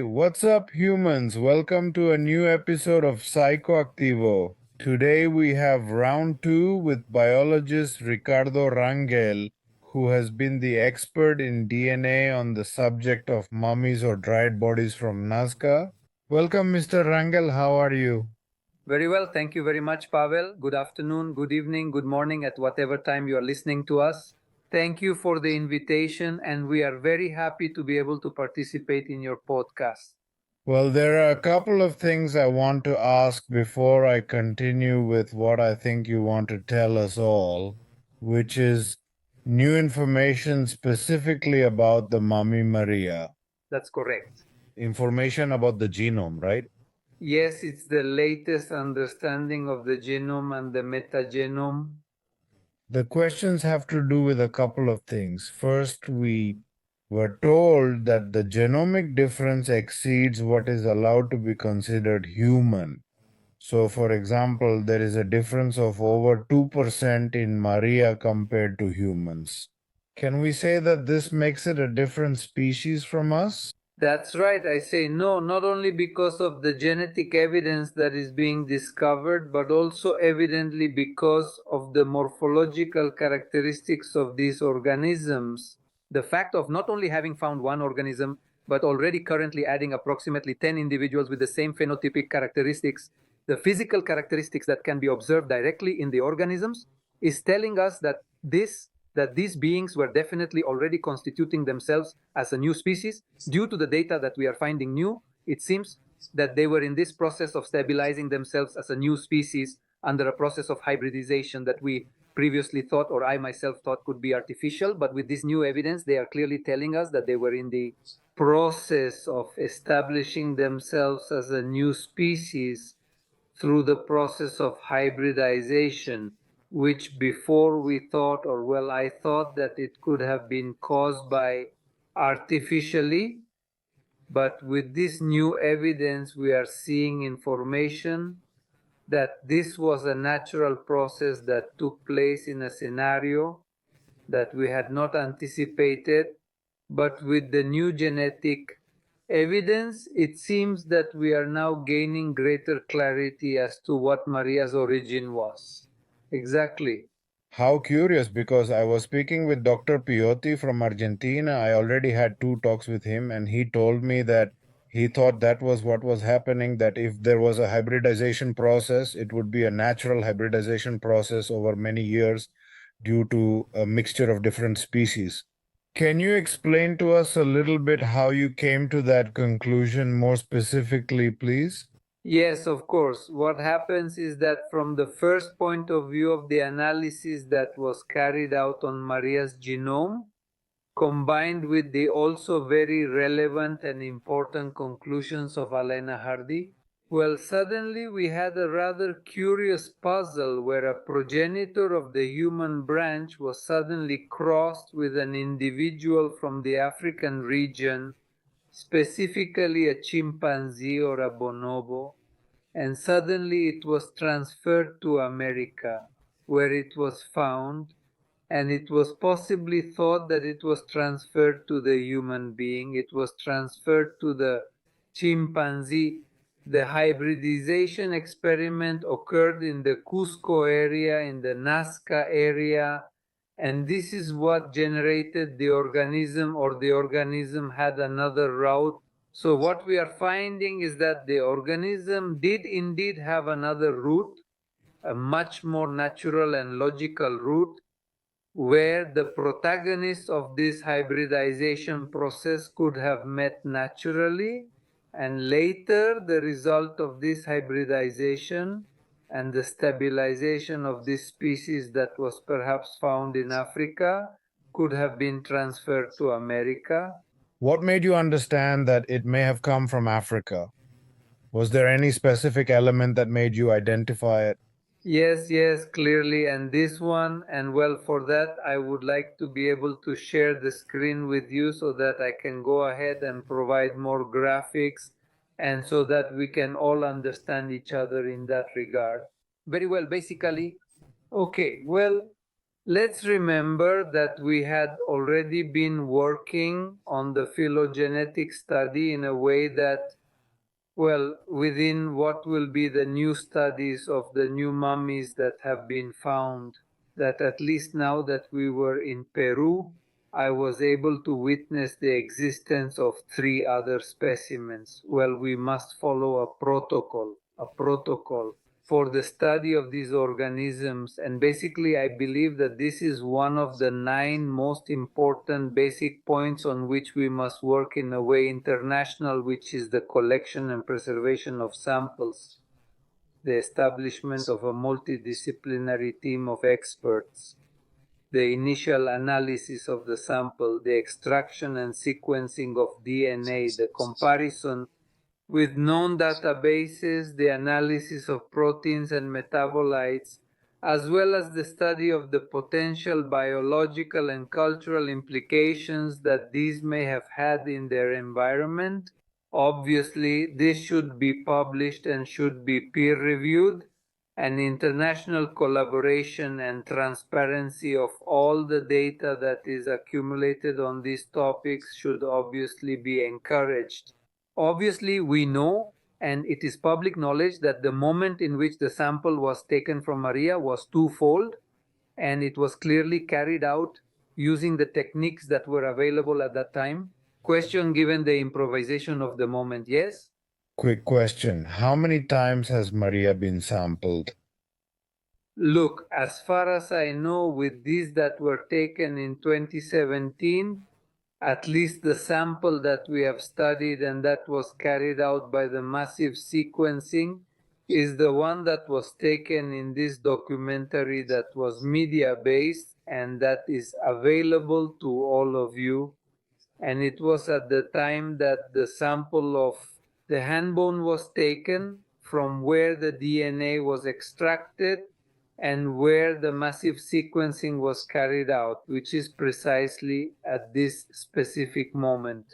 What's up, humans? Welcome to a new episode of Psicoactivo. Today we have round 2 with biologist Ricardo Rangel, who has been the expert in DNA on the subject of mummies or dried bodies from Nazca. Welcome, Mr. Rangel. How are you? Very well. Thank you very much, Pavel. Good afternoon, good evening, good morning at whatever time you are listening to us. Thank you for the invitation, and we are very happy to be able to participate in your podcast. Well, there are a couple of things I want to ask before I continue with what I think you want to tell us all, which is new information specifically about the Mummy Maria. That's correct. Information about the genome, right? Yes, it's the latest understanding of the genome and the metagenome. The questions have to do with a couple of things. First, we were told that the genomic difference exceeds what is allowed to be considered human. So, for example, there is a difference of over 2% in Maria compared to humans. Can we say that this makes it a different species from us? That's right. I say no, not only because of the genetic evidence that is being discovered, but also evidently because of the morphological characteristics of these organisms. The fact of not only having found one organism, but already currently adding approximately 10 individuals with the same phenotypic characteristics, the physical characteristics that can be observed directly in the organisms, is telling us that these beings were definitely already constituting themselves as a new species. Due to the data that we are finding new, it seems that they were in this process of stabilizing themselves as a new species under a process of hybridization that we previously thought, or I myself thought, could be artificial. But with this new evidence, they are clearly telling us that they were in the process of establishing themselves as a new species through the process of hybridization, which before we thought, or well, I thought that it could have been caused by artificially, but with this new evidence, we are seeing information that this was a natural process that took place in a scenario that we had not anticipated, but with the new genetic evidence, it seems that we are now gaining greater clarity as to what Maria's origin was. Exactly. How curious, because I was speaking with Dr. Piotti from Argentina. I already had 2 talks with him, and he told me that he thought that was what was happening, that if there was a hybridization process, it would be a natural hybridization process over many years due to a mixture of different species. Can you explain to us a little bit how you came to that conclusion more specifically, please? Yes, of course. What happens is that from the first point of view of the analysis that was carried out on Maria's genome, combined with the also very relevant and important conclusions of Alena Hardy, well, suddenly we had a rather curious puzzle where a progenitor of the human branch was suddenly crossed with an individual from the African region, specifically a chimpanzee or a bonobo, and suddenly it was transferred to America, where it was found, and it was possibly thought that it was transferred to the human being. It was transferred to the chimpanzee. The hybridization experiment occurred in the Cusco area, in the Nazca area, and this is what generated the organism, or the organism had another route. So what we are finding is that the organism did indeed have another route, a much more natural and logical route, where the protagonists of this hybridization process could have met naturally, and later the result of this hybridization and the stabilization of this species that was perhaps found in Africa could have been transferred to America. What made you understand that it may have come from Africa? Was there any specific element that made you identify it? Yes, clearly. And this one, and well, for that, I would like to be able to share the screen with you so that I can go ahead and provide more graphics, and so that we can all understand each other in that regard. Very well, basically. Okay, well, Let's remember that we had already been working on the phylogenetic study in a way that, well, within what will be the new studies of the new mummies that have been found, that at least now that we were in Peru, I was able to witness the existence of 3 other specimens. Well, we must follow a protocol for the study of these organisms. And basically, I believe that this is one of the 9 most important basic points on which we must work in a way international, which is the collection and preservation of samples, the establishment of a multidisciplinary team of experts, the initial analysis of the sample, the extraction and sequencing of DNA, the comparison with known databases, the analysis of proteins and metabolites, as well as the study of the potential biological and cultural implications that these may have had in their environment. Obviously, this should be published and should be peer-reviewed, and international collaboration and transparency of all the data that is accumulated on these topics should obviously be encouraged. Obviously, we know, and it is public knowledge, that the moment in which the sample was taken from Maria was twofold, and it was clearly carried out using the techniques that were available at that time. Question given the improvisation of the moment, yes? Quick question. How many times has Maria been sampled? Look, as far as I know, with these that were taken in 2017, at least the sample that we have studied and that was carried out by the massive sequencing is the one that was taken in this documentary that was media-based and that is available to all of you. And it was at the time that the sample of the hand bone was taken from where the DNA was extracted and where the massive sequencing was carried out, which is precisely at this specific moment.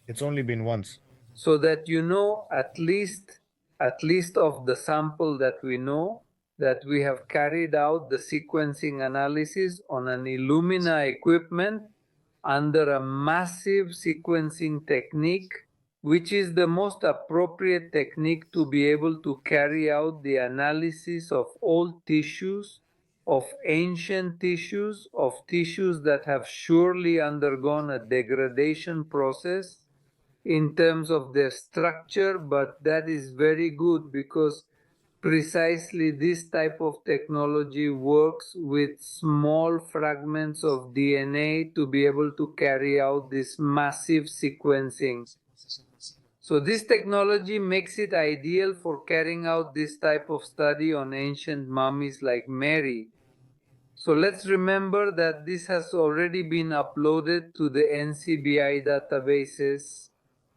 It's only been once. So that you know at least of the sample that we know, that we have carried out the sequencing analysis on an Illumina equipment under a massive sequencing technique, which is the most appropriate technique to be able to carry out the analysis of old tissues, of ancient tissues, of tissues that have surely undergone a degradation process in terms of their structure, but that is very good because precisely this type of technology works with small fragments of DNA to be able to carry out this massive sequencing. So this technology makes it ideal for carrying out this type of study on ancient mummies like Mary. So let's remember that this has already been uploaded to the NCBI databases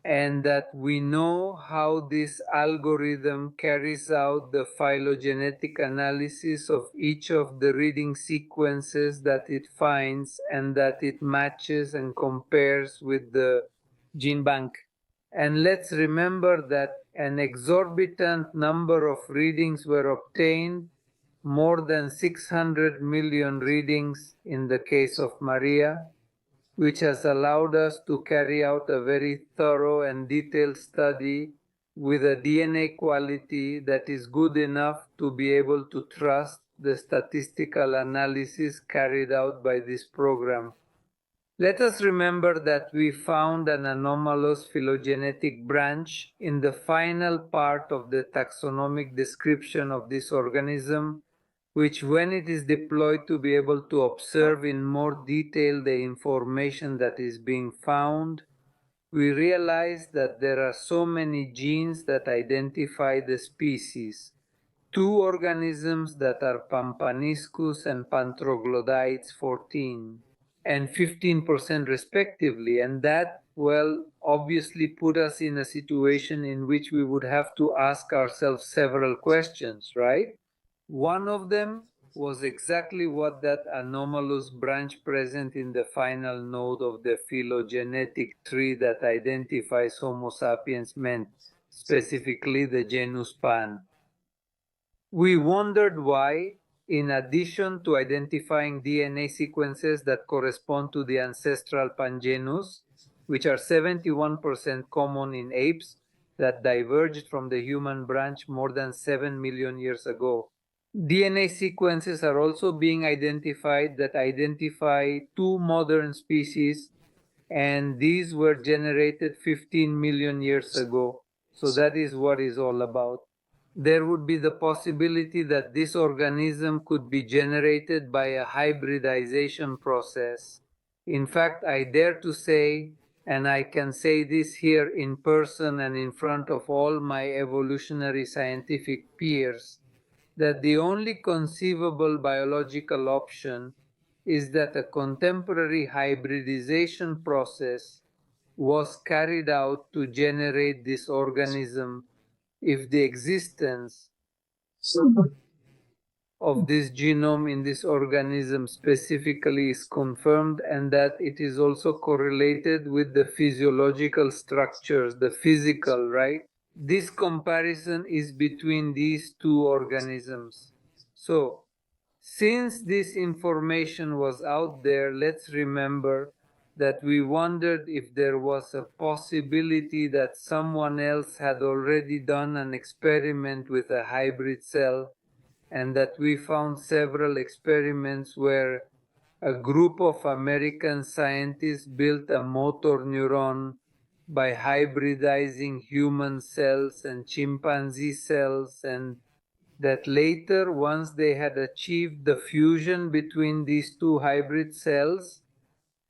and that we know how this algorithm carries out the phylogenetic analysis of each of the reading sequences that it finds and that it matches and compares with the gene bank. And let's remember that an exorbitant number of readings were obtained, more than 600 million readings in the case of Maria, which has allowed us to carry out a very thorough and detailed study with a DNA quality that is good enough to be able to trust the statistical analysis carried out by this program. Let us remember that we found an anomalous phylogenetic branch in the final part of the taxonomic description of this organism, which when it is deployed to be able to observe in more detail the information that is being found, we realize that there are so many genes that identify the species. 2 organisms that are Pampaniscus and Pantroglodites 14 and 15% respectively, and that, well, obviously put us in a situation in which we would have to ask ourselves several questions, right? One of them was exactly what that anomalous branch present in the final node of the phylogenetic tree that identifies Homo sapiens meant, specifically the genus Pan. We wondered why, in addition to identifying DNA sequences that correspond to the ancestral pangenus, which are 71% common in apes that diverged from the human branch more than 7 million years ago. DNA sequences are also being identified that identify two modern species, and these were generated 15 million years ago. So that is what it's all about. There would be the possibility that this organism could be generated by a hybridization process. In fact, I dare to say, and I can say this here in person and in front of all my evolutionary scientific peers, that the only conceivable biological option is that a contemporary hybridization process was carried out to generate this organism if the existence of this genome in this organism specifically is confirmed, and that it is also correlated with the physiological structures, the physical, right? This comparison is between these two organisms. So, since this information was out there, let's remember that we wondered if there was a possibility that someone else had already done an experiment with a hybrid cell, and that we found several experiments where a group of American scientists built a motor neuron by hybridizing human cells and chimpanzee cells, and that later, once they had achieved the fusion between these two hybrid cells,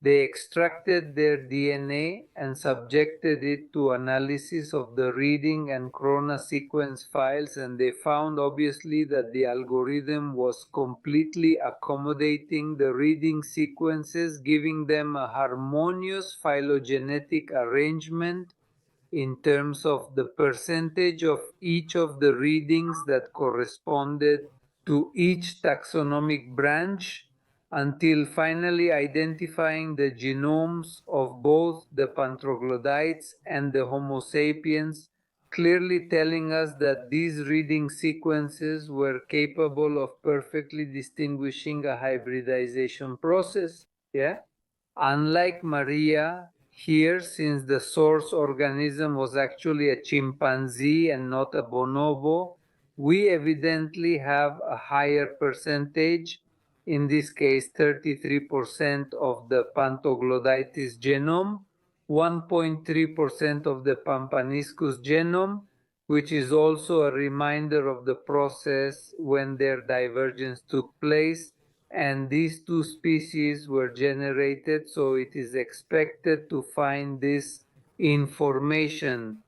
they extracted their DNA and subjected it to analysis of the reading and chrono sequence files, and they found obviously that the algorithm was completely accommodating the reading sequences, giving them a harmonious phylogenetic arrangement in terms of the percentage of each of the readings that corresponded to each taxonomic branch, until finally identifying the genomes of both the Pantroglodites and the Homo sapiens, clearly telling us that these reading sequences were capable of perfectly distinguishing a hybridization process. Yeah? Unlike Maria, here, since the source organism was actually a chimpanzee and not a bonobo, we evidently have a higher percentage, in this case 33% of the Pantoglodytes genome, 1.3% of the Pampaniscus genome, which is also a reminder of the process when their divergence took place, and these two species were generated, so it is expected to find this information.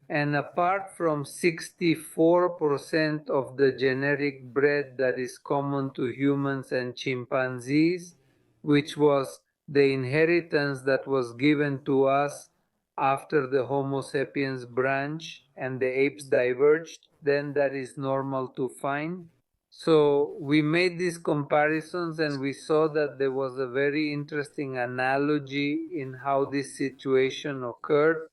And apart from 64% of the generic bread that is common to humans and chimpanzees, which was the inheritance that was given to us after the Homo sapiens branch and the apes diverged, then that is normal to find. So we made these comparisons and we saw that there was a very interesting analogy in how this situation occurred.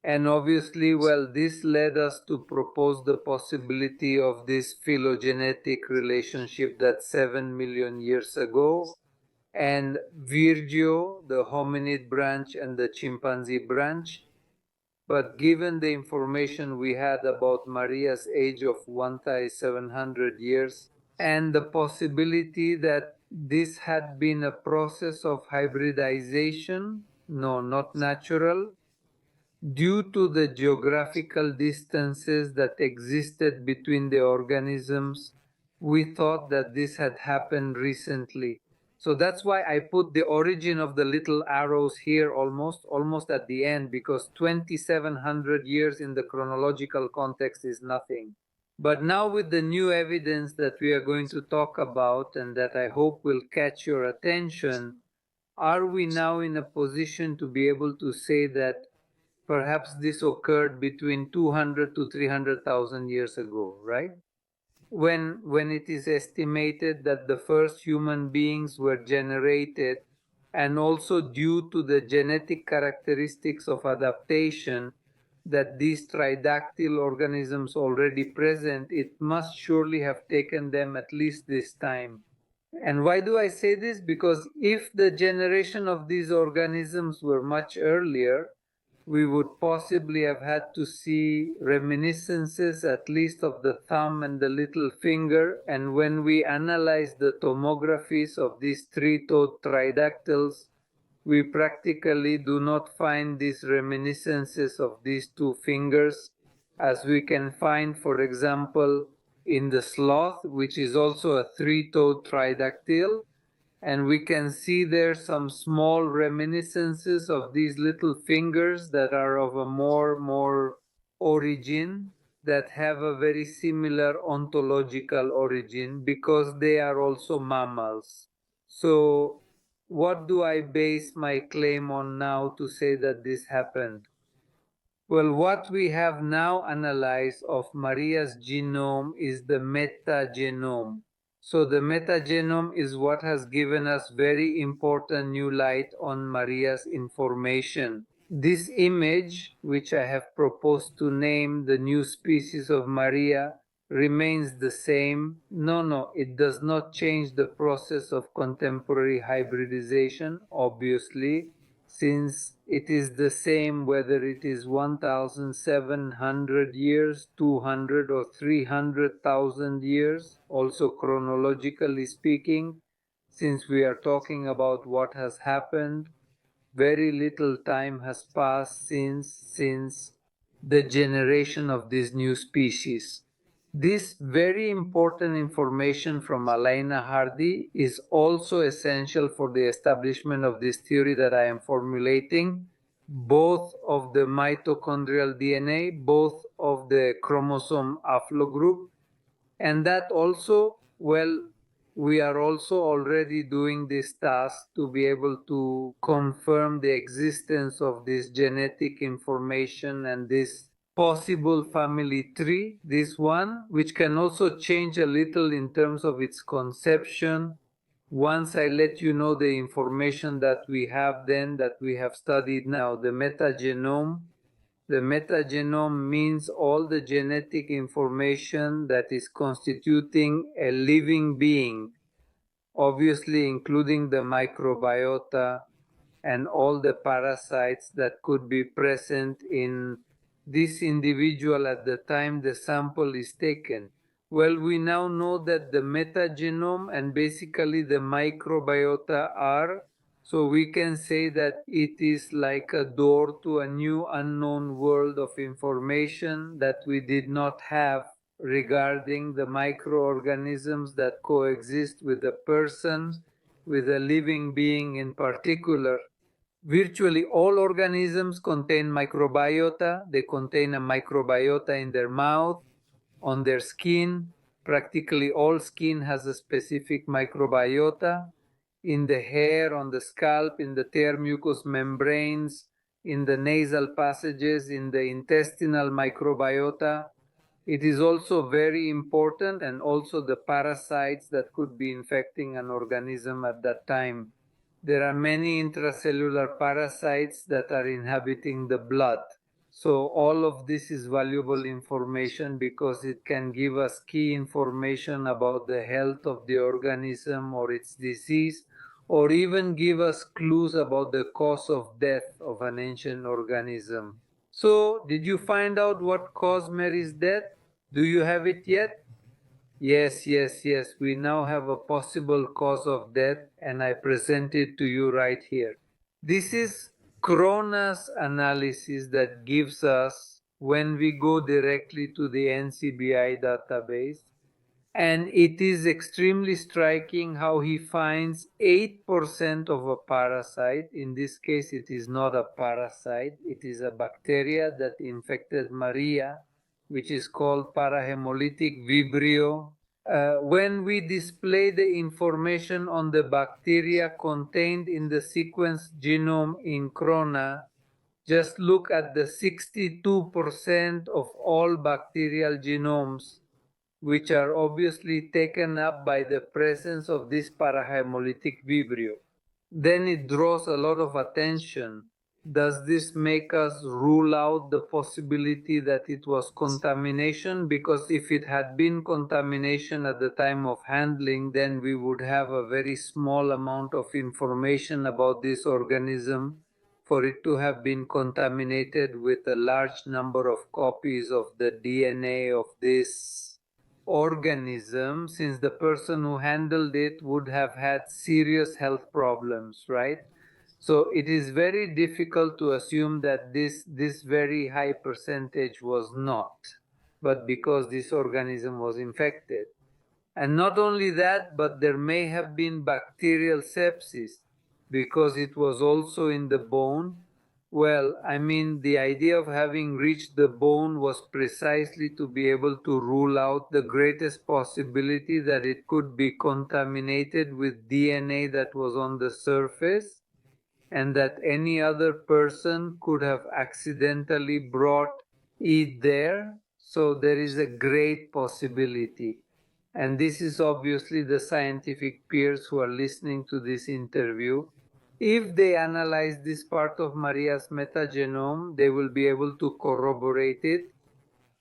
And obviously, well, this led us to propose the possibility of this phylogenetic relationship that 7 million years ago, and Virgio, the hominid branch, and the chimpanzee branch. But given the information we had about Maria's age of 1,700 years, and the possibility that this had been a process of hybridization, no, not natural, due to the geographical distances that existed between the organisms, we thought that this had happened recently. So that's why I put the origin of the little arrows here almost at the end, because 2,700 years in the chronological context is nothing. But now with the new evidence that we are going to talk about, and that I hope will catch your attention, are we now in a position to be able to say that perhaps this occurred between 200 to 300,000 years ago, right? When it is estimated that the first human beings were generated, and also due to the genetic characteristics of adaptation, that these tridactyl organisms already present, it must surely have taken them at least this time. And why do I say this? Because if the generation of these organisms were much earlier, we would possibly have had to see reminiscences at least of the thumb and the little finger. And when we analyze the tomographies of these three-toed tridactyls, we practically do not find these reminiscences of these two fingers, as we can find, for example, in the sloth, which is also a three-toed tridactyl, and we can see there some small reminiscences of these little fingers that are of a more origin, that have a very similar ontological origin, because they are also mammals. So what do I base my claim on now to say that this happened? Well, what we have now analyzed of Maria's genome is the metagenome. So the metagenome is what has given us very important new light on Maria's information. This image, which I have proposed to name the new species of Maria, remains the same. No, it does not change the process of contemporary hybridization, obviously, since it is the same whether it is 1,700 years, 200 or 300,000 years, also chronologically speaking, since we are talking about what has happened. Very little time has passed since the generation of this new species. This very important information from Alaina Hardy is also essential for the establishment of this theory that I am formulating, both of the mitochondrial DNA, both of the chromosome haplogroup, and that also, well, we are also already doing this task to be able to confirm the existence of this genetic information and this possible family tree, this one, which can also change a little in terms of its conception. Once I let you know the information that we have then, that we have studied now, the metagenome. The metagenome means all the genetic information that is constituting a living being, obviously including the microbiota and all the parasites that could be present in this individual at the time the sample is taken. Well, we now know that the metagenome and basically the microbiota are, so we can say that it is like a door to a new unknown world of information that we did not have regarding the microorganisms that coexist with a person, with a living being in particular. Virtually all organisms contain microbiota. They contain a microbiota in their mouth, on their skin. Practically all skin has a specific microbiota. In the hair, on the scalp, in the tear mucous membranes, in the nasal passages, in the intestinal microbiota. It is also very important, and also the parasites that could be infecting an organism at that time. There are many intracellular parasites that are inhabiting the blood. So all of this is valuable information because it can give us key information about the health of the organism or its disease, or even give us clues about the cause of death of an ancient organism. So, did you find out what caused Mary's death? Do you have it yet? Yes. We now have a possible cause of death, and I present it to you right here. This is Krona's analysis that gives us, when we go directly to the NCBI database, and it is extremely striking how he finds 8% of a parasite. In this case, it is not a parasite, it is a bacteria that infected Maria, which is called parahemolytic vibrio. When we display the information on the bacteria contained in the sequence genome in Krona, just look at the 62% of all bacterial genomes, which are obviously taken up by the presence of this parahemolytic vibrio. Then it draws a lot of attention. Does this make us rule out the possibility that it was contamination? Because if it had been contamination at the time of handling, then we would have a very small amount of information about this organism for it to have been contaminated with a large number of copies of the DNA of this organism, since the person who handled it would have had serious health problems, right? So it is very difficult to assume that this very high percentage was not, but because this organism was infected. And not only that, but there may have been bacterial sepsis because it was also in the bone. Well, I mean, the idea of having reached the bone was precisely to be able to rule out the greatest possibility that it could be contaminated with DNA that was on the surface, and that any other person could have accidentally brought it there. So there is a great possibility. And this is obviously the scientific peers who are listening to this interview. If they analyze this part of Maria's metagenome, they will be able to corroborate it.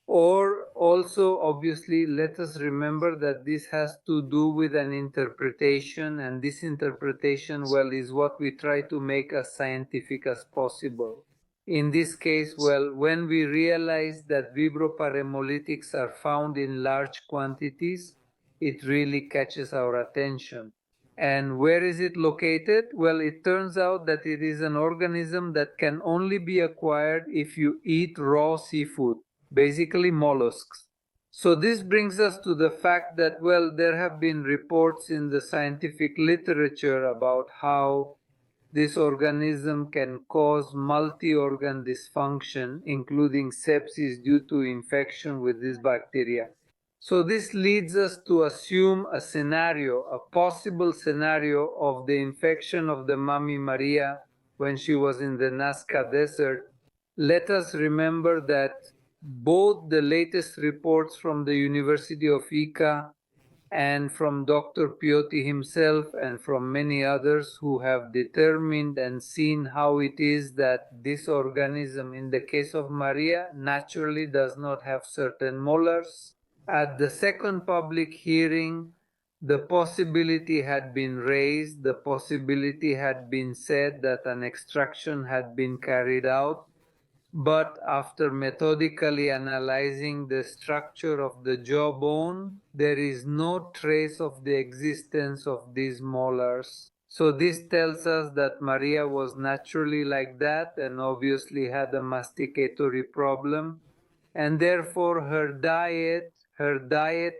Or also, obviously, let us remember that this has to do with an interpretation, and this interpretation, well, is what we try to make as scientific as possible. In this case, well, when we realize that vibroparemolytics are found in large quantities, it really catches our attention. And where is it located? Well, it turns out that it is an organism that can only be acquired if you eat raw seafood, basically mollusks. So this brings us to the fact that, well, there have been reports in the scientific literature about how this organism can cause multi-organ dysfunction, including sepsis due to infection with this bacteria. So this leads us to assume a scenario, a possible scenario of the infection of the Mummy Maria when she was in the Nazca Desert. Let us remember that both the latest reports from the University of Ica and from Dr. Pioti himself and from many others who have determined and seen how it is that this organism, in the case of Maria, naturally does not have certain molars. At the second public hearing, the possibility had been raised, the possibility had been said that an extraction had been carried out, but after methodically analyzing the structure of the jawbone, there is no trace of the existence of these molars. So this tells us that Maria was naturally like that and obviously had a masticatory problem, and therefore her diet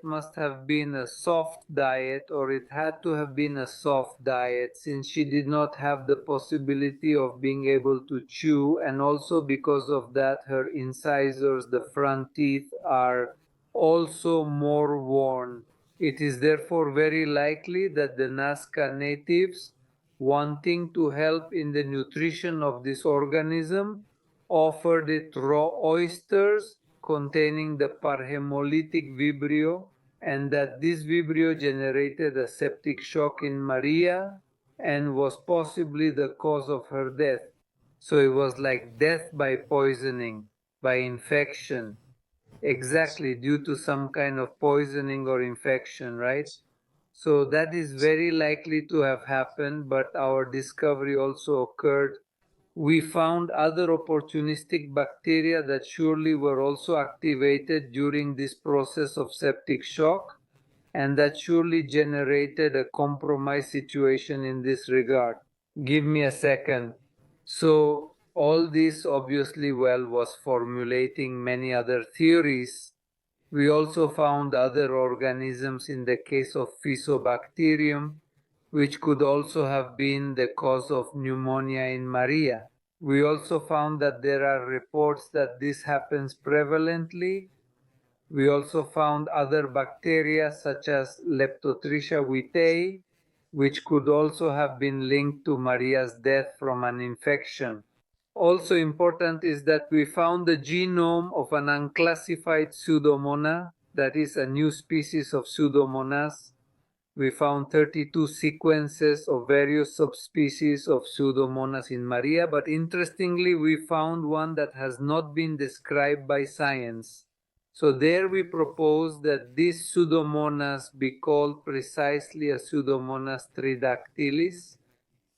must have been a soft diet, or it had to have been a soft diet, since she did not have the possibility of being able to chew, and also because of that her incisors, the front teeth, are also more worn. It is therefore very likely that the Nazca natives, wanting to help in the nutrition of this organism, offered it raw oysters containing the parhemolytic vibrio, and that this vibrio generated a septic shock in Maria and was possibly the cause of her death. So it was like death by poisoning, by infection, exactly due to some kind of poisoning or infection, right? So that is very likely to have happened, but our discovery also occurred. We found other opportunistic bacteria that surely were also activated during this process of septic shock, and that surely generated a compromised situation in this regard. Give me a second. So all this obviously, well, was formulating many other theories. We also found other organisms in the case of Physobacterium, which could also have been the cause of pneumonia in Maria. We also found that there are reports that this happens prevalently. We also found other bacteria such as Leptotrichia wittei, which could also have been linked to Maria's death from an infection. Also important is that we found the genome of an unclassified Pseudomonas, that is a new species of Pseudomonas, We found 32 sequences of various subspecies of Pseudomonas in Maria, but interestingly, we found one that has not been described by science. So there we propose that this Pseudomonas be called precisely a Pseudomonas tridactylis,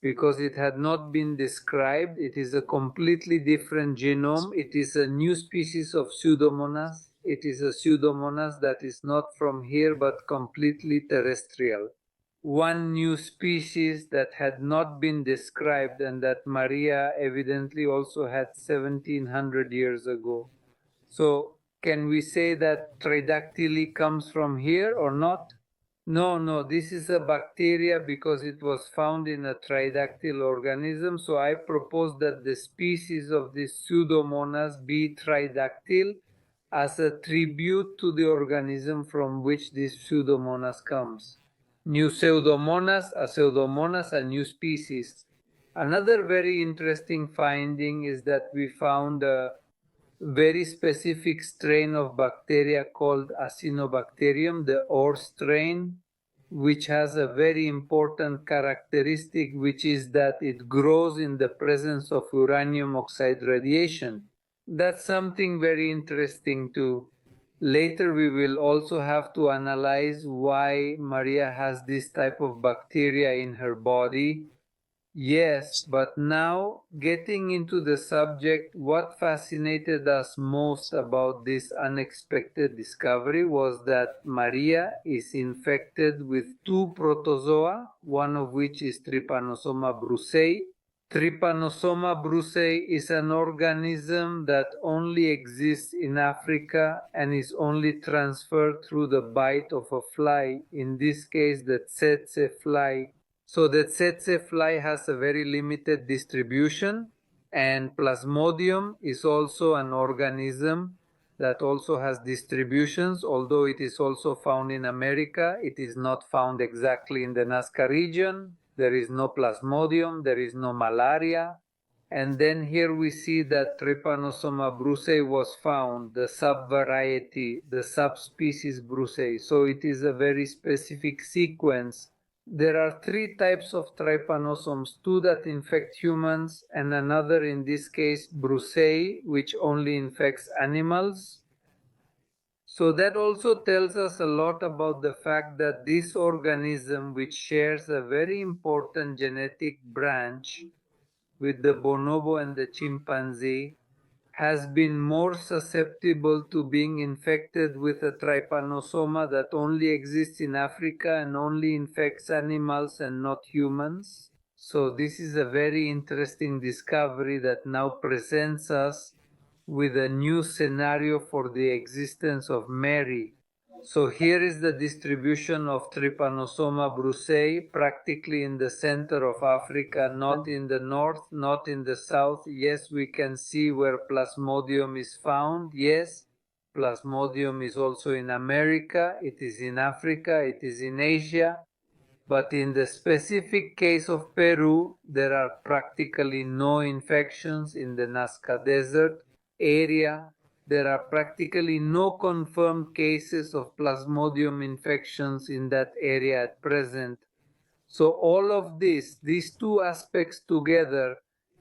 because it had not been described. It is a completely different genome. It is a new species of Pseudomonas. It is a Pseudomonas that is not from here but completely terrestrial. One new species that had not been described and that Maria evidently also had 1700 years ago. So can we say that Tridactyly comes from here or not? No, this is a bacteria because it was found in a tridactyl organism. So I propose that the species of this Pseudomonas be tridactyl as a tribute to the organism from which this Pseudomonas comes. New Pseudomonas, a new species. Another very interesting finding is that we found a very specific strain of bacteria called Acinobacterium, the ore strain, which has a very important characteristic, which is that it grows in the presence of uranium oxide radiation. That's something very interesting too. Later we will also have to analyze why Maria has this type of bacteria in her body. Yes, but now getting into the subject, what fascinated us most about this unexpected discovery was that Maria is infected with two protozoa, one of which is Trypanosoma brucei. Trypanosoma brucei is an organism that only exists in Africa and is only transferred through the bite of a fly, in this case the tsetse fly. So the tsetse fly has a very limited distribution, and Plasmodium is also an organism that also has distributions, although it is also found in America. It is not found exactly in the Nazca region. There is no Plasmodium, there is no malaria. And then here we see that Trypanosoma brucei was found, the subvariety, the subspecies brucei. So it is a very specific sequence. There are three types of trypanosomes, two that infect humans and another, in this case, brucei, which only infects animals. So that also tells us a lot about the fact that this organism, which shares a very important genetic branch with the bonobo and the chimpanzee, has been more susceptible to being infected with a trypanosoma that only exists in Africa and only infects animals and not humans. So this is a very interesting discovery that now presents us with a new scenario for the existence of Mary. So here is the distribution of Trypanosoma brucei, practically in the center of Africa, not in the north, not in the south. Yes, we can see where Plasmodium is found. Yes, Plasmodium is also in America, it is in Africa, it is in Asia. But in the specific case of Peru, there are practically no infections in the Nazca Desert area. There are practically no confirmed cases of Plasmodium infections in that area at present. So all of this, these two aspects together,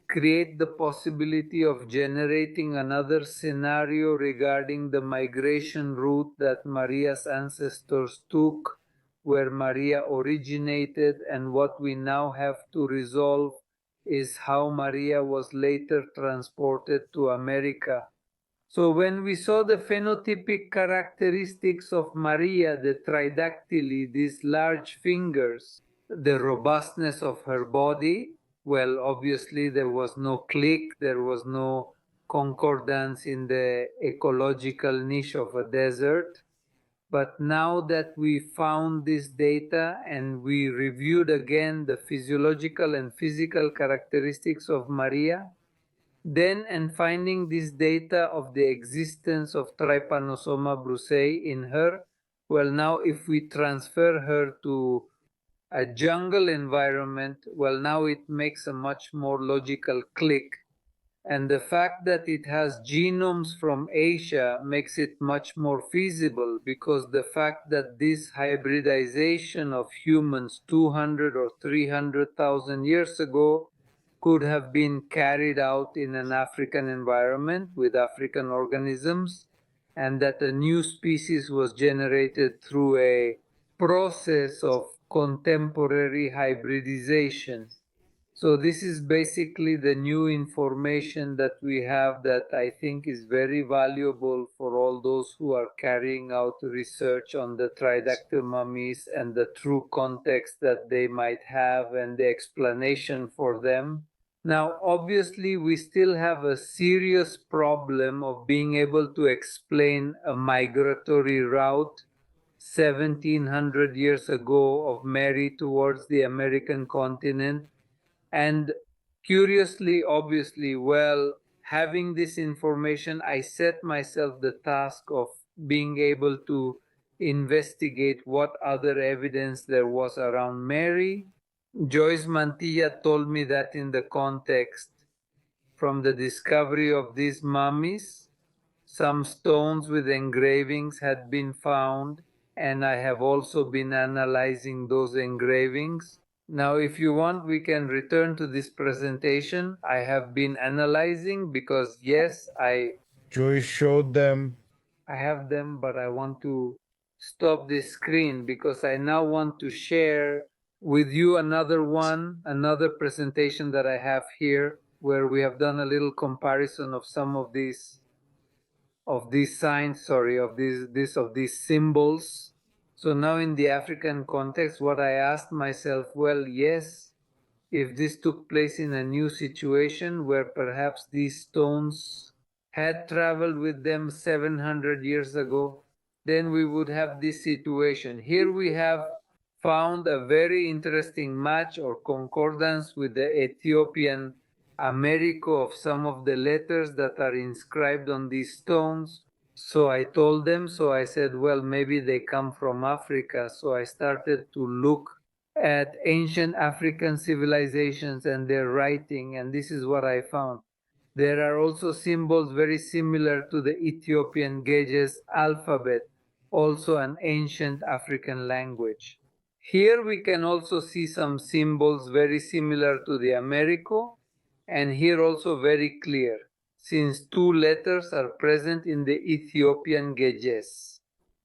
create the possibility of generating another scenario regarding the migration route that Maria's ancestors took, where Maria originated, and what we now have to resolve is how Maria was later transported to America. So when we saw the phenotypic characteristics of Maria, the tridactyly, these large fingers, the robustness of her body, well, obviously there was no click, there was no concordance in the ecological niche of a desert. But now that we found this data and we reviewed again the physiological and physical characteristics of Maria, then, and finding this data of the existence of Trypanosoma brucei in her, well, now if we transfer her to a jungle environment, well, now it makes a much more logical click. And the fact that it has genomes from Asia makes it much more feasible, because the fact that this hybridization of humans 200 or 300,000 years ago could have been carried out in an African environment with African organisms, and that a new species was generated through a process of contemporary hybridization. So this is basically the new information that we have, that I think is very valuable for all those who are carrying out research on the tridactyl mummies and the true context that they might have and the explanation for them. Now, obviously, we still have a serious problem of being able to explain a migratory route 1700 years ago of Mary towards the American continent. And curiously, obviously, well, having this information, I set myself the task of being able to investigate what other evidence there was around Mary. Joyce Mantilla told me that in the context from the discovery of these mummies, some stones with engravings had been found, and I have also been analyzing those engravings. Now, if you want, we can return to this presentation. I have been analyzing because, yes, Joyce showed them. I have them, but I want to stop this screen because I now want to share with you another presentation that I have here, where we have done a little comparison of some of these signs, of these symbols. So now in the African context, what I asked myself, well, yes, if this took place in a new situation where perhaps these stones had traveled with them 700 years ago, then we would have this situation. Here we have found a very interesting match or concordance with the Ethiopian Americo of some of the letters that are inscribed on these stones. So I told them, so I said, well, maybe they come from Africa. So I started to look at ancient African civilizations and their writing, and this is what I found. There are also symbols very similar to the Ethiopian Ge'ez alphabet, also an ancient African language. Here we can also see some symbols very similar to the Americo, and here also very clear, since two letters are present in the Ethiopian Ge'ez.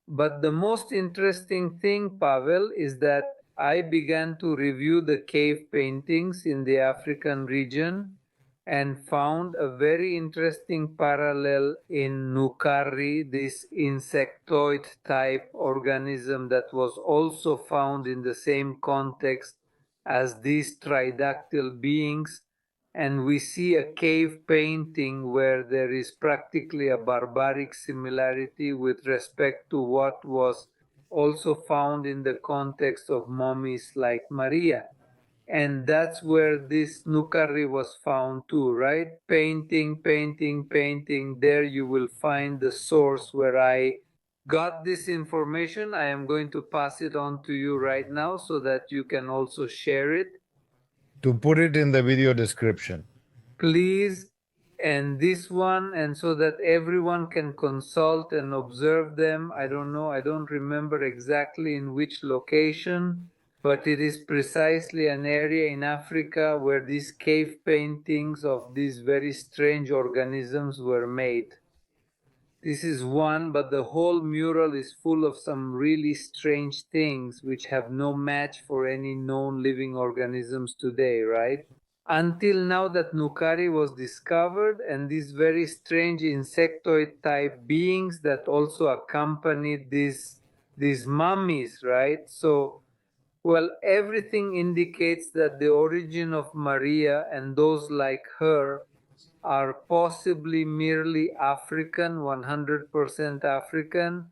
But the most interesting thing, Pavel, is that I began to review the cave paintings in the African region and found a very interesting parallel in Nukari, this insectoid type organism that was also found in the same context as these tridactyl beings. And we see a cave painting where there is practically a barbaric similarity with respect to what was also found in the context of mummies like Maria. And that's where this Nukari was found too, right? Painting, painting, painting. There you will find the source where I got this information. I am going to pass it on to you right now so that you can also share it. To put it in the video description. Please, and this one, and so that everyone can consult and observe them. I don't know, I don't remember exactly in which location, but it is precisely an area in Africa where these cave paintings of these very strange organisms were made. This is one, but the whole mural is full of some really strange things which have no match for any known living organisms today, right? Until now that Nukari was discovered, and these very strange insectoid type beings that also accompanied these mummies, right? So, well, everything indicates that the origin of Maria and those like her are possibly merely African, 100% African,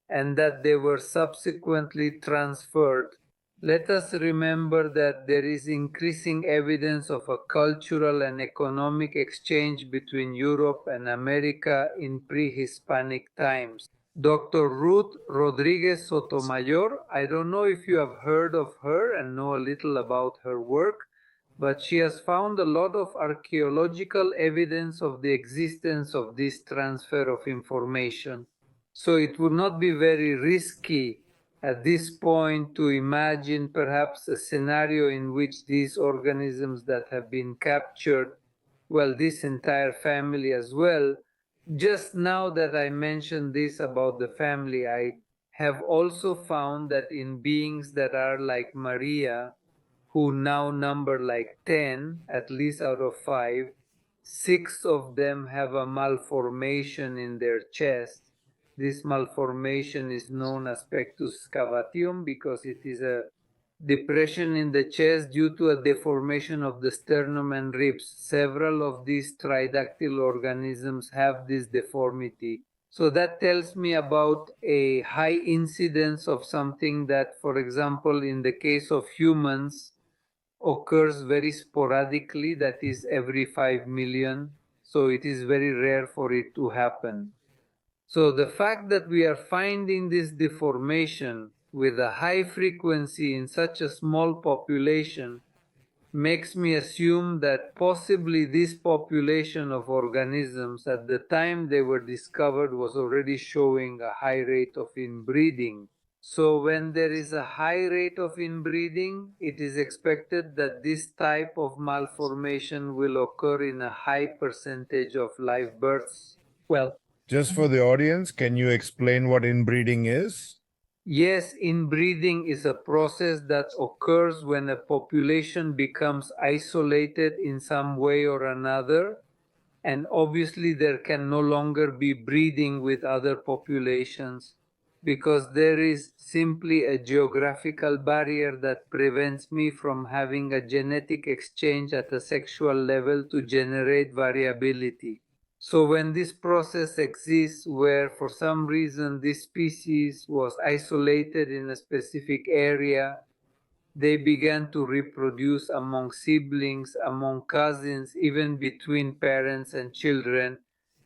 and that they were subsequently transferred. Let us remember that there is increasing evidence of a cultural and economic exchange between Europe and America in pre-Hispanic times. Dr. Ruth Rodriguez Sotomayor, I don't know if you have heard of her and know a little about her work, but she has found a lot of archaeological evidence of the existence of this transfer of information. So it would not be very risky at this point to imagine perhaps a scenario in which these organisms that have been captured, well, this entire family as well. Just now that I mentioned this about the family, I have also found that in beings that are like Maria, who now number like 10, at least out of 5, 6 of them have a malformation in their chest. This malformation is known as pectus scavatium because it is a depression in the chest due to a deformation of the sternum and ribs. Several of these tridactyl organisms have this deformity. So that tells me about a high incidence of something that, for example, in the case of humans, occurs very sporadically, that is every 5 million. So it is very rare for it to happen. So the fact that we are finding this deformation with a high frequency in such a small population makes me assume that possibly this population of organisms at the time they were discovered was already showing a high rate of inbreeding. So when there is a high rate of inbreeding, it is expected that this type of malformation will occur in a high percentage of live births. Well, Just for the audience, can you explain what inbreeding is? yes, inbreeding is a process that occurs when a population becomes isolated in some way or another, and obviously there can no longer be breeding with other populations because there is simply a geographical barrier that prevents me from having a genetic exchange at a sexual level to generate variability. So when this process exists where for some reason this species was isolated in a specific area, they began to reproduce among siblings, among cousins, even between parents and children,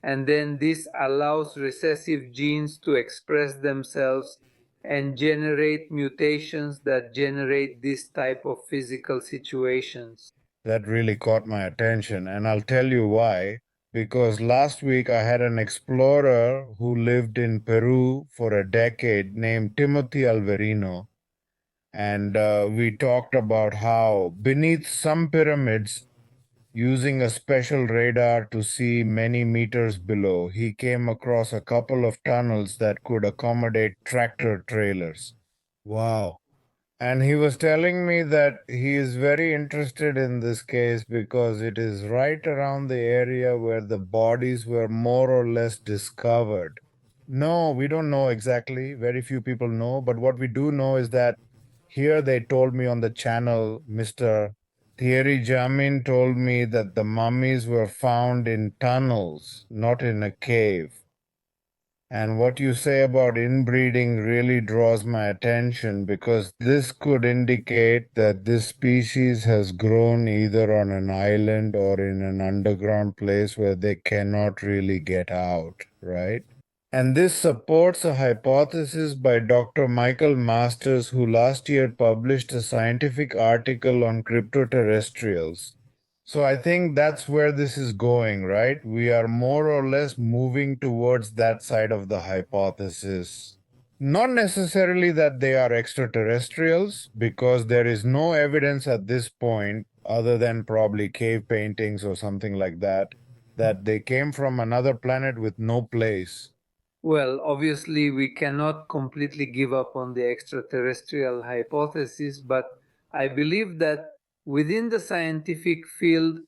and then this allows recessive genes to express themselves and generate mutations that generate this type of physical situations. That really caught my attention, and I'll tell you why. Because last week I had an explorer who lived in Peru for a decade named Timothy Alverino, and we talked about how beneath some pyramids, using a special radar to see many meters below, he came across a couple of tunnels that could accommodate tractor trailers. Wow. And he was telling me that he is very interested in this case because it is right around the area where the bodies were more or less discovered. No, we don't know exactly. Very few people know. But what we do know is that here they told me on the channel, Mr. Thierry Jamin told me that the mummies were found in tunnels, not in a cave. And what you say about inbreeding really draws my attention because this could indicate that this species has grown either on an island or in an underground place where they cannot really get out, right? And this supports a hypothesis by Dr. Michael Masters, who last year published a scientific article on cryptoterrestrials. So I think that's where this is going, right? We are more or less moving towards that side of the hypothesis. Not necessarily that they are extraterrestrials, because there is no evidence at this point, other than probably cave paintings or something like that they came from another planet with no place. Well, obviously, we cannot completely give up on the extraterrestrial hypothesis, but I believe that within the scientific field,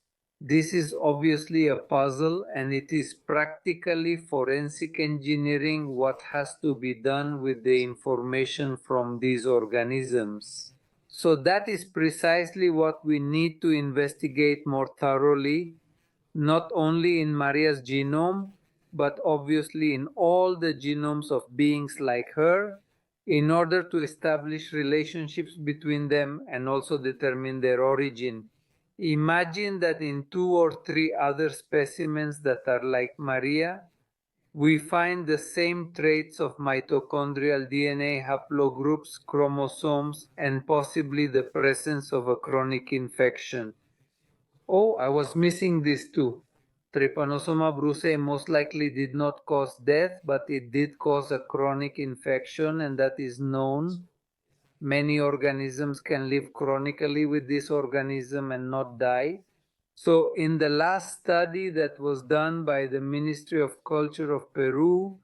this is obviously a puzzle, and it is practically forensic engineering what has to be done with the information from these organisms. So that is precisely what we need to investigate more thoroughly, not only in Maria's genome, but obviously in all the genomes of beings like her, in order to establish relationships between them and also determine their origin. Imagine that in 2 or 3 other specimens that are like Maria, we find the same traits of mitochondrial DNA haplogroups, chromosomes, and possibly the presence of a chronic infection. Oh, I was missing this too. Trypanosoma brucei most likely did not cause death, but it did cause a chronic infection, and that is known. Many organisms can live chronically with this organism and not die. So in the last study that was done by the Ministry of Culture of Peru,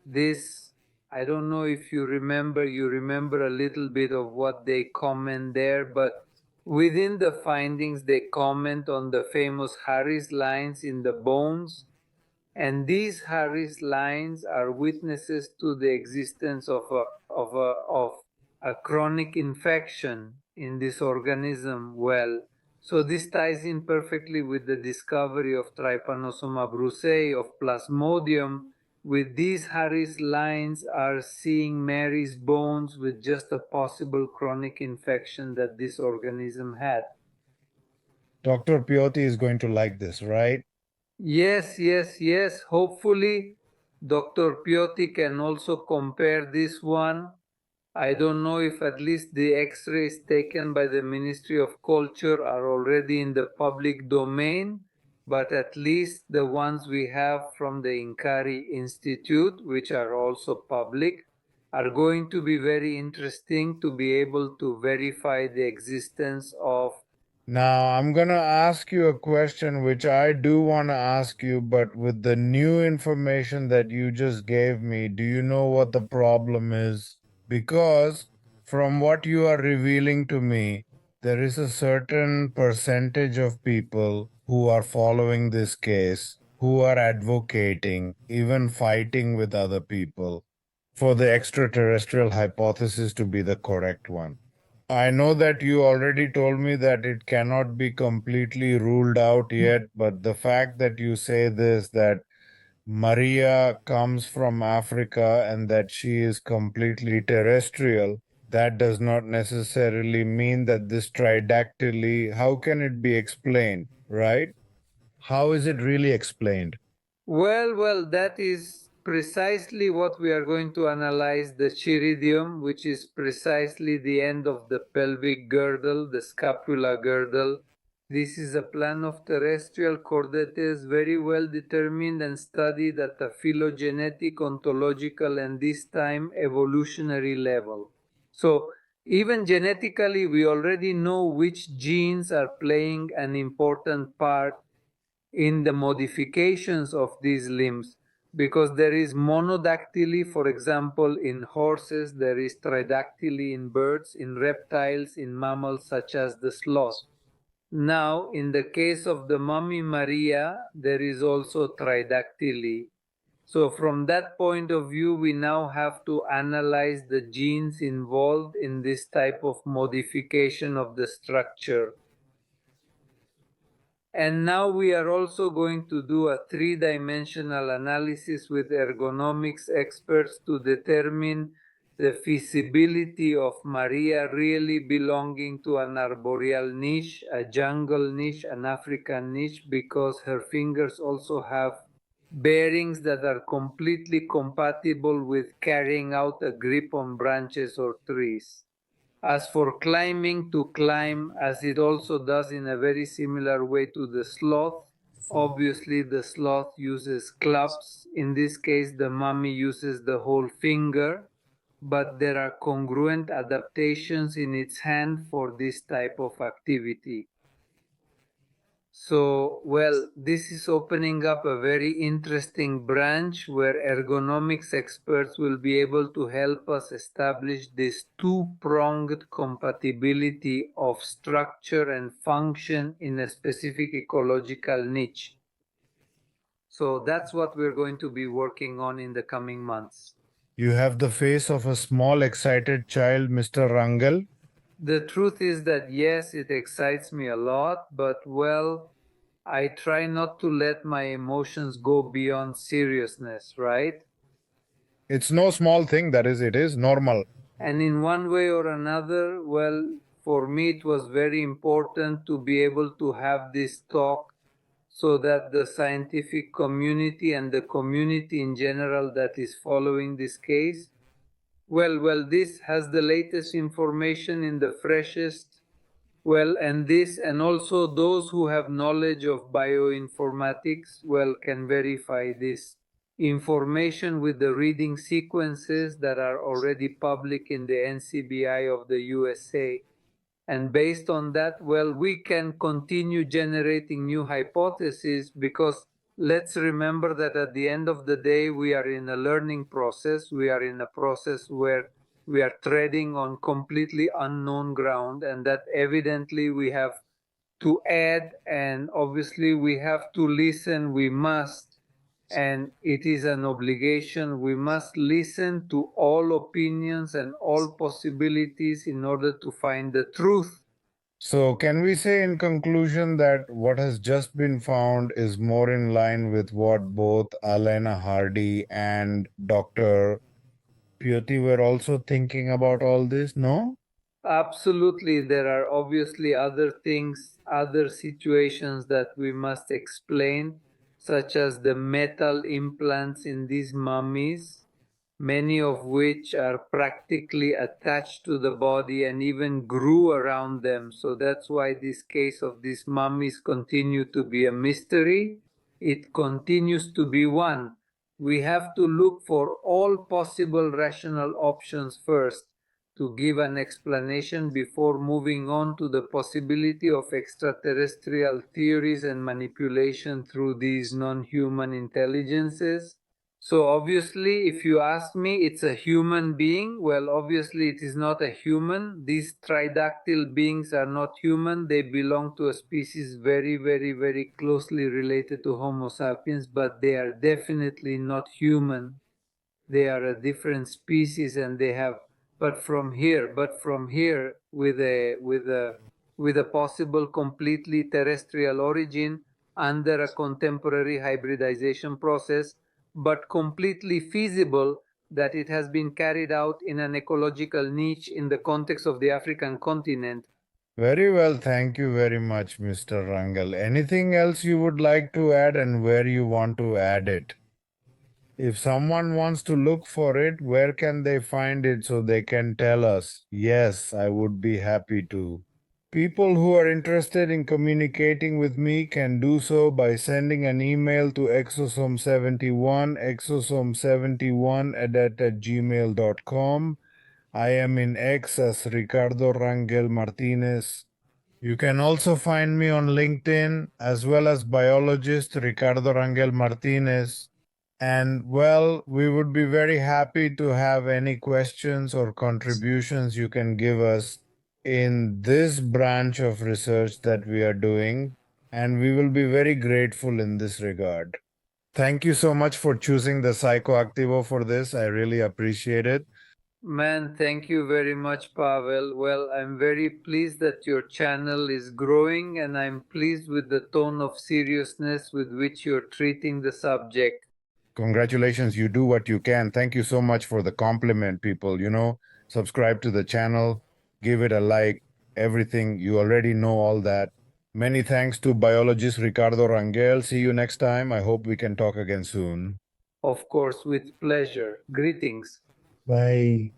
this, I don't know if you remember a little bit of what they comment there, but within the findings, they comment on the famous Harris lines in the bones, and these Harris lines are witnesses to the existence of a chronic infection in this organism. Well, so this ties in perfectly with the discovery of Trypanosoma brucei, of Plasmodium. With these Harris lines are seeing Mary's bones with just a possible chronic infection that this organism had. Dr. Pioti is going to like this, right? Yes, yes, yes. Hopefully, Dr. Pioti can also compare this one. I don't know if at least the x-rays taken by the Ministry of Culture are already in the public domain, but at least the ones we have from the Inkari Institute, which are also public, are going to be very interesting to be able to verify the existence of. Now, I'm going to ask you a question which I do want to ask you, but with the new information that you just gave me, do you know what the problem is? Because from what you are revealing to me, there is a certain percentage of people who are following this case, who are advocating, even fighting with other people for the extraterrestrial hypothesis to be the correct one. I know that you already told me that it cannot be completely ruled out yet, but the fact that you say this, that Maria comes from Africa and that she is completely terrestrial, that does not necessarily mean that this tridactyly, how can it be explained, right? How is it really explained? Well, that is precisely what we are going to analyze, the chiridium, which is precisely the end of the pelvic girdle, the scapula girdle. This is a plan of terrestrial chordates very well determined and studied at a phylogenetic, ontological, and this time evolutionary level. So even genetically, we already know which genes are playing an important part in the modifications of these limbs, because there is monodactyly, for example, in horses, there is tridactyly in birds, in reptiles, in mammals such as the sloth. Now, in the case of the mummy Maria, there is also tridactyly. So from that point of view, we now have to analyze the genes involved in this type of modification of the structure. And now we are also going to do a three-dimensional analysis with ergonomics experts to determine the feasibility of Maria really belonging to an arboreal niche, a jungle niche, an African niche, because her fingers also have bearings that are completely compatible with carrying out a grip on branches or trees. As for climbing, to climb, as it also does in a very similar way to the sloth, obviously the sloth uses clubs. In this case, the mummy uses the whole finger, but there are congruent adaptations in its hand for this type of activity. So, well, this is opening up a very interesting branch where ergonomics experts will be able to help us establish this two-pronged compatibility of structure and function in a specific ecological niche. So that's what we're going to be working on in the coming months. You have the face of a small, excited child, Mr. Rangel. The truth is that yes, it excites me a lot, but well, I try not to let my emotions go beyond seriousness, right? It's no small thing, that is, it is normal. And in one way or another, well, for me it was very important to be able to have this talk so that the scientific community and the community in general that is following this case, well, this has the latest information in the freshest Well, and also those who have knowledge of bioinformatics, well, can verify this information with the reading sequences that are already public in the NCBI of the USA. And based on that, well, we can continue generating new hypotheses, because let's remember that at the end of the day, we are in a learning process. We are in a process where we are treading on completely unknown ground, and that evidently we have to add, and obviously we have to listen. We must, and it is an obligation. We must listen to all opinions and all possibilities in order to find the truth. So, can we say in conclusion that what has just been found is more in line with what both Alena Hardy and Dr. Pyoti were also thinking about all this? No? Absolutely, there are obviously other things, other situations that we must explain, such as the metal implants in these mummies, many of which are practically attached to the body and even grew around them. So that's why this case of these mummies continue to be a mystery. It continues to be one. We have to look for all possible rational options first to give an explanation before moving on to the possibility of extraterrestrial theories and manipulation through these non-human intelligences. So obviously, if you ask me, it's a human being. Well, obviously it is not a human. These tridactyl beings are not human. They belong to a species very, very, very closely related to Homo sapiens, but they are definitely not human. They are a different species, and they have, but from here with a possible completely terrestrial origin under a contemporary hybridization process, but completely feasible that it has been carried out in an ecological niche in the context of the African continent. Very well. Thank you very much, Mr. Rangel. Anything else you would like to add and where you want to add it? If someone wants to look for it, where can they find it so they can tell us? Yes, I would be happy to. People who are interested in communicating with me can do so by sending an email to exosome71 exosome71@gmail.com. I am in X as Ricardo Rangel Martinez. You can also find me on LinkedIn as well as Biologist Ricardo Rangel Martinez. And well, we would be very happy to have any questions or contributions you can give us in this branch of research that we are doing. And we will be very grateful in this regard. Thank you so much for choosing the Psychoactivo for this. I really appreciate it. Man, thank you very much, Pavel. Well, I'm very pleased that your channel is growing, and I'm pleased with the tone of seriousness with which you're treating the subject. Congratulations, you do what you can. Thank you so much for the compliment, people. Subscribe to the channel, give it a like, everything. You already know all that. Many thanks to biologist Ricardo Rangel. See you next time. I hope we can talk again soon. Of course, with pleasure. Greetings. Bye.